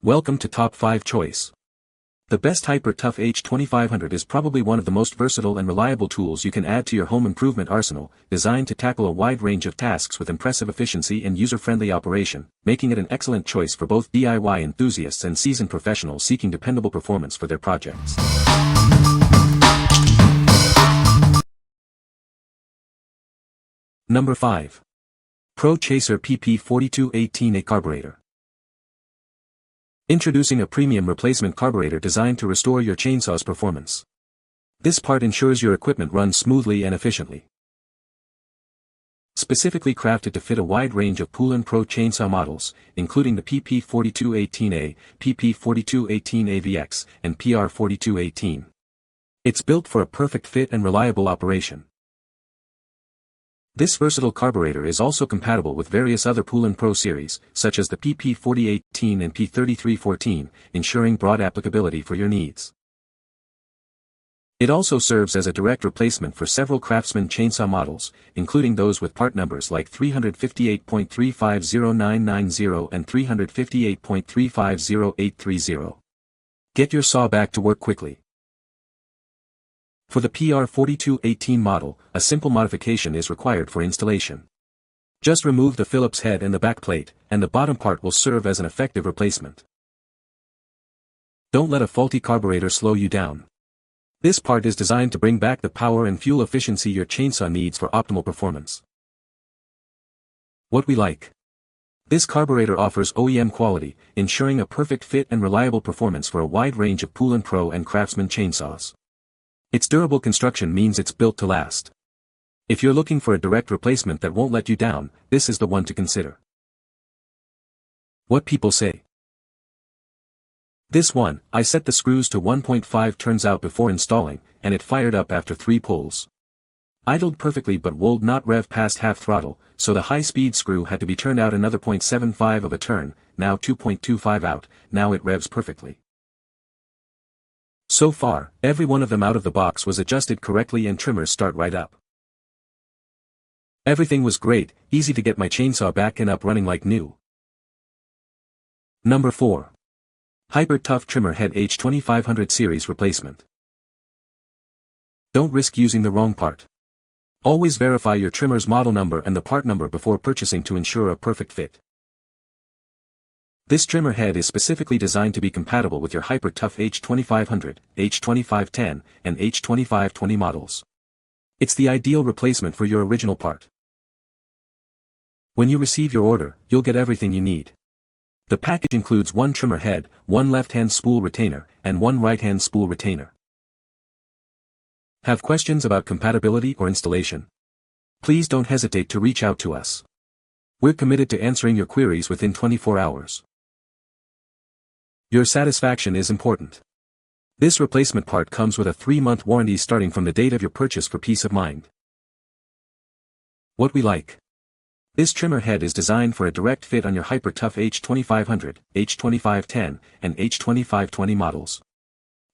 Welcome to Top 5 Choice. The best Hyper Tough H2500 is probably one of the most versatile and reliable tools you can add to your home improvement arsenal, designed to tackle a wide range of tasks with impressive efficiency and user-friendly operation, making it an excellent choice for both DIY enthusiasts and seasoned professionals seeking dependable performance for their projects. Number 5. Pro Chaser PP4218A Carburetor. Introducing a premium replacement carburetor designed to restore your chainsaw's performance. This part ensures your equipment runs smoothly and efficiently. Specifically crafted to fit a wide range of Poulan Pro chainsaw models, including the PP4218A, PP4218AVX, and PR4218. It's built for a perfect fit and reliable operation. This versatile carburetor is also compatible with various other Poulan Pro series, such as the PP4018 and P3314, ensuring broad applicability for your needs. It also serves as a direct replacement for several Craftsman chainsaw models, including those with part numbers like 358.350990 and 358.350830. Get your saw back to work quickly. For the PR4218 model, a simple modification is required for installation. Just remove the Phillips head and the back plate, and the bottom part will serve as an effective replacement. Don't let a faulty carburetor slow you down. This part is designed to bring back the power and fuel efficiency your chainsaw needs for optimal performance. What we like. This carburetor offers OEM quality, ensuring a perfect fit and reliable performance for a wide range of Poulan Pro and Craftsman chainsaws. Its durable construction means it's built to last. If you're looking for a direct replacement that won't let you down, this is the one to consider. What people say. This one, I set the screws to 1.5 turns out before installing, and it fired up after 3 pulls. Idled perfectly but would not rev past half throttle, so the high-speed screw had to be turned out another 0.75 of a turn, now 2.25 out, now it revs perfectly. So far, every one of them out of the box was adjusted correctly and trimmers start right up. Everything was great, easy to get my chainsaw back and up running like new. Number 4. Hyper Tough Trimmer Head H2500 Series Replacement. Don't risk using the wrong part. Always verify your trimmer's model number and the part number before purchasing to ensure a perfect fit. This trimmer head is specifically designed to be compatible with your Hyper Tough H2500, H2510, and H2520 models. It's the ideal replacement for your original part. When you receive your order, you'll get everything you need. The package includes one trimmer head, one left-hand spool retainer, and one right-hand spool retainer. Have questions about compatibility or installation? Please don't hesitate to reach out to us. We're committed to answering your queries within 24 hours. Your satisfaction is important. This replacement part comes with a 3-month warranty starting from the date of your purchase for peace of mind. What we like. This trimmer head is designed for a direct fit on your Hyper Tough H2500, H2510, and H2520 models.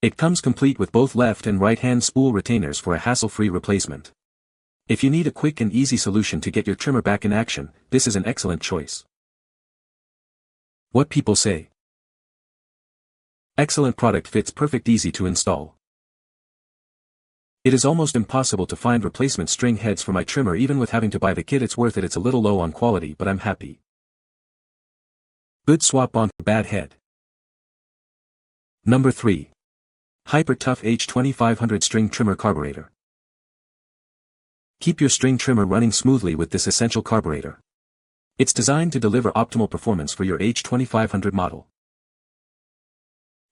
It comes complete with both left and right-hand spool retainers for a hassle-free replacement. If you need a quick and easy solution to get your trimmer back in action, this is an excellent choice. What people say. Excellent product, fits perfect, easy to install. It is almost impossible to find replacement string heads for my trimmer, even with having to buy the kit. It's worth it. It's a little low on quality, but I'm happy. Good swap on bad head. Number 3. Hyper Tough H2500 String Trimmer Carburetor. Keep your string trimmer running smoothly with this essential carburetor. It's designed to deliver optimal performance for your H2500 model.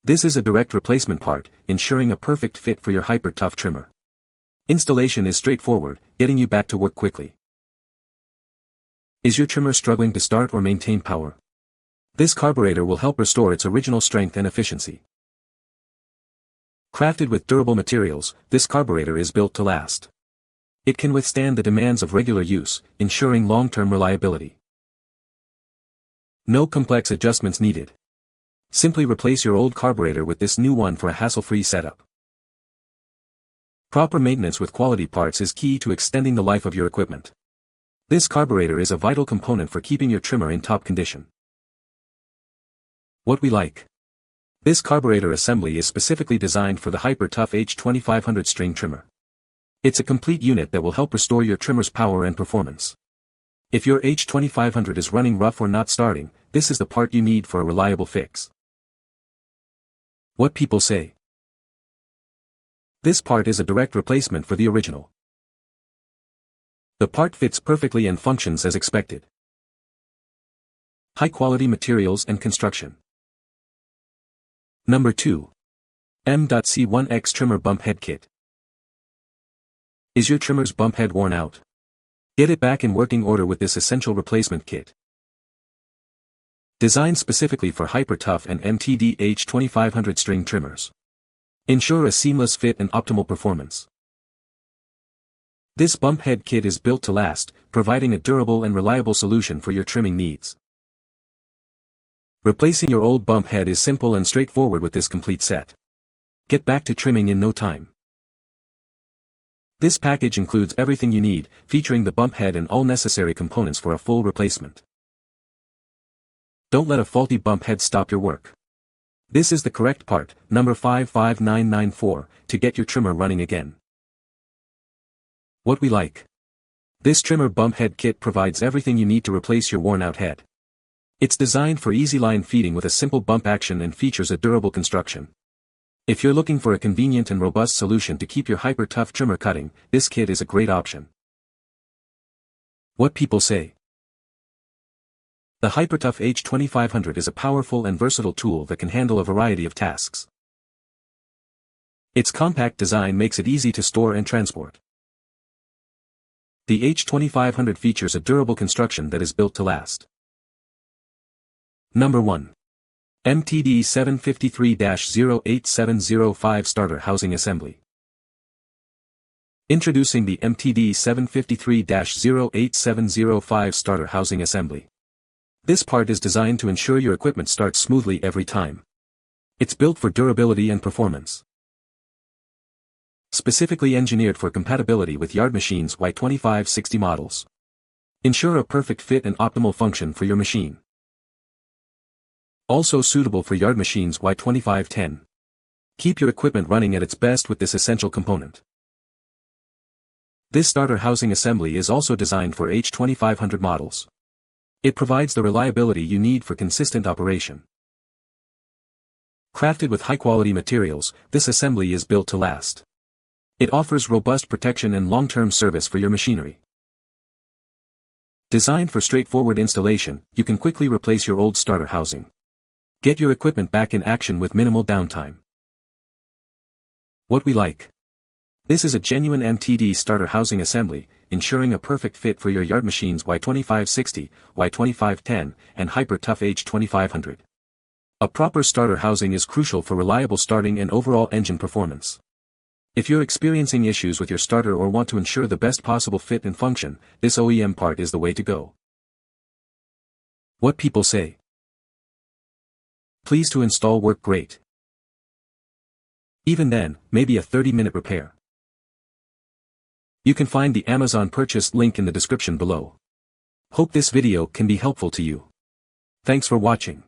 This is a direct replacement part, ensuring a perfect fit for your Hyper Tough trimmer. Installation is straightforward, getting you back to work quickly. Is your trimmer struggling to start or maintain power? This carburetor will help restore its original strength and efficiency. Crafted with durable materials, this carburetor is built to last. It can withstand the demands of regular use, ensuring long-term reliability. No complex adjustments needed. Simply replace your old carburetor with this new one for a hassle-free setup. Proper maintenance with quality parts is key to extending the life of your equipment. This carburetor is a vital component for keeping your trimmer in top condition. What we like. This carburetor assembly is specifically designed for the Hyper Tough H2500 string trimmer. It's a complete unit that will help restore your trimmer's power and performance. If your H2500 is running rough or not starting, this is the part you need for a reliable fix. What people say. This part is a direct replacement for the original. The part fits perfectly and functions as expected. High-quality materials and construction. Number 2. M.C1X Trimmer Bump Head Kit. Is your trimmer's bump head worn out? Get it back in working order with this essential replacement kit. Designed specifically for Hyper Tough and MTD H2500 string trimmers. Ensure a seamless fit and optimal performance. This bump head kit is built to last, providing a durable and reliable solution for your trimming needs. Replacing your old bump head is simple and straightforward with this complete set. Get back to trimming in no time. This package includes everything you need, featuring the bump head and all necessary components for a full replacement. Don't let a faulty bump head stop your work. This is the correct part, number 55994, to get your trimmer running again. What we like. This trimmer bump head kit provides everything you need to replace your worn-out head. It's designed for easy line feeding with a simple bump action and features a durable construction. If you're looking for a convenient and robust solution to keep your Hyper Tough trimmer cutting, this kit is a great option. What people say. The Hyper Tough H2500 is a powerful and versatile tool that can handle a variety of tasks. Its compact design makes it easy to store and transport. The H2500 features a durable construction that is built to last. Number 1. MTD 753-08705 Starter Housing Assembly. Introducing the MTD 753-08705 Starter Housing Assembly. This part is designed to ensure your equipment starts smoothly every time. It's built for durability and performance. Specifically engineered for compatibility with Yard Machine's Y2560 models. Ensure a perfect fit and optimal function for your machine. Also suitable for Yard Machine's Y2510. Keep your equipment running at its best with this essential component. This starter housing assembly is also designed for H2500 models. It provides the reliability you need for consistent operation. Crafted with high-quality materials, this assembly is built to last. It offers robust protection and long-term service for your machinery. Designed for straightforward installation, you can quickly replace your old starter housing. Get your equipment back in action with minimal downtime. What we like. This is a genuine MTD starter housing assembly, ensuring a perfect fit for your Yard Machine's Y2560, Y2510, and Hyper Tough H2500. A proper starter housing is crucial for reliable starting and overall engine performance. If you're experiencing issues with your starter or want to ensure the best possible fit and function, this OEM part is the way to go. What people say. Pleased to install, work great. Even then, maybe a 30-minute repair. You can find the Amazon purchase link in the description below. Hope this video can be helpful to you. Thanks for watching.